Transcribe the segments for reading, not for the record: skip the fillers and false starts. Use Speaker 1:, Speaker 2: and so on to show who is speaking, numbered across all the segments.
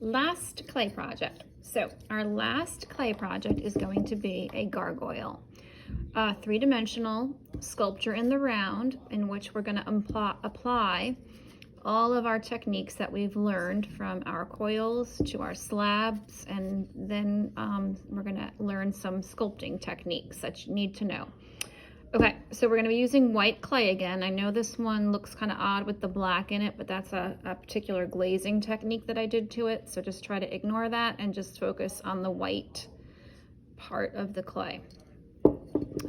Speaker 1: last clay project. So our last clay project is going to be a gargoyle, a three-dimensional sculpture in the round in which we're going to apply all of our techniques that we've learned from our coils to our slabs, and then we're going to learn some sculpting techniques that you need to know. Okay, so we're going to be using white clay again. I know this one looks kind of odd with the black in it, but that's a particular glazing technique that I did to it. So just try to ignore that and just focus on the white part of the clay.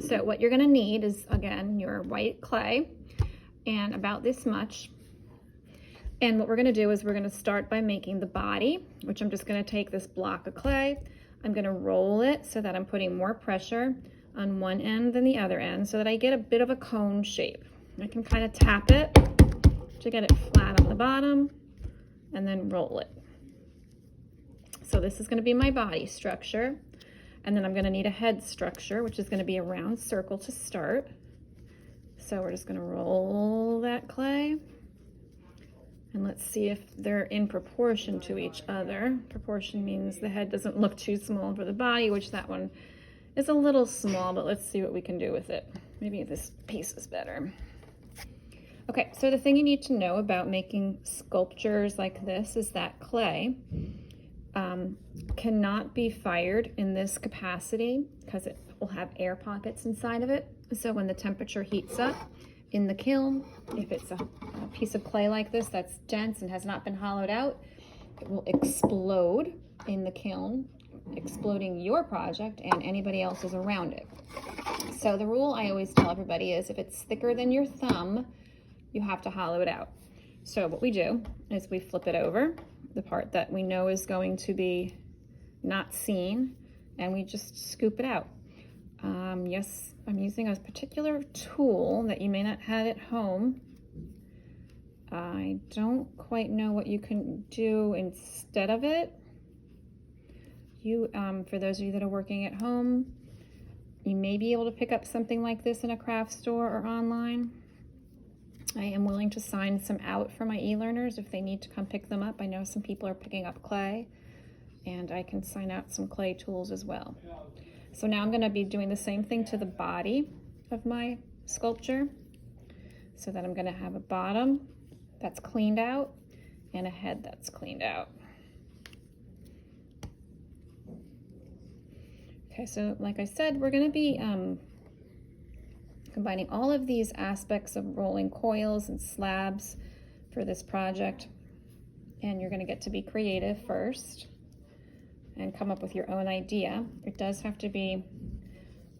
Speaker 1: So what you're going to need is, again, your white clay and about this much. And what we're going to do is we're going to start by making the body, which I'm just going to take this block of clay. I'm going to roll it so that I'm putting more pressure on one end than the other end so that I get a bit of a cone shape. I can kind of tap it to get it flat on the bottom and then roll it. So this is going to be my body structure. And then I'm going to need a head structure, which is going to be a round circle to start. So we're just going to roll that clay. And let's see if they're in proportion to each other. Proportion means the head doesn't look too small for the body, which that one is a little small, but let's see what we can do with it. Maybe this piece is better. Okay, so the thing you need to know about making sculptures like this is that clay cannot be fired in this capacity because it will have air pockets inside of it. So when the temperature heats up in the kiln, if it's a piece of clay like this that's dense and has not been hollowed out, it will explode in the kiln, exploding your project and anybody else's around it. So the rule I always tell everybody is if it's thicker than your thumb, you have to hollow it out. So what we do is we flip it over, the part that we know is going to be not seen, and we just scoop it out. Yes, I'm using a particular tool that you may not have at home. I don't quite know what you can do instead of it. For those of you that are working at home, you may be able to pick up something like this in a craft store or online. I am willing to sign some out for my e-learners if they need to come pick them up. I know some people are picking up clay, and I can sign out some clay tools as well. So now I'm going to be doing the same thing to the body of my sculpture, so that I'm going to have a bottom that's cleaned out and a head that's cleaned out. Okay, so like I said, we're going to be combining all of these aspects of rolling coils and slabs for this project. And you're going to get to be creative first and come up with your own idea. It does have to be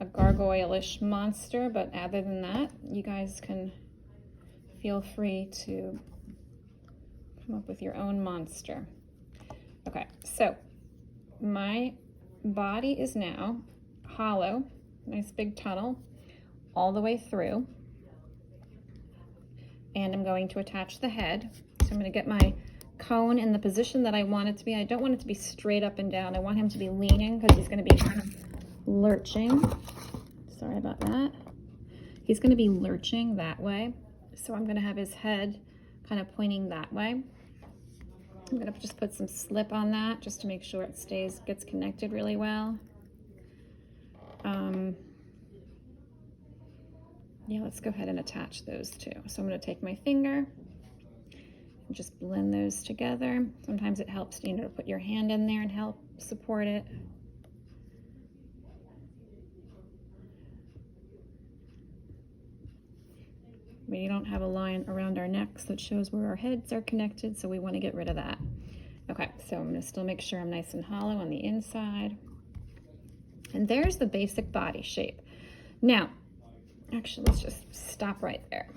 Speaker 1: a gargoyle-ish monster, but other than that, you guys can feel free to come up with your own monster. Okay, so my body is now hollow, nice big tunnel all the way through, and I'm going to attach the head. So I'm going to get my cone in the position that I want it to be. I don't want it to be straight up and down. I want him to be leaning because he's going to be kind of lurching. Sorry about that. He's going to be lurching that way, so I'm going to have his head kind of pointing that way. I'm going to just put some slip on that just to make sure it gets connected really well. Yeah, let's go ahead and attach those two. So I'm going to take my finger and just blend those together. Sometimes it helps, to put your hand in there and help support it. We don't have a line around our necks that shows where our heads are connected, so we want to get rid of that. Okay, so I'm going to still make sure I'm nice and hollow on the inside. And there's the basic body shape. Now, actually, let's just stop right there.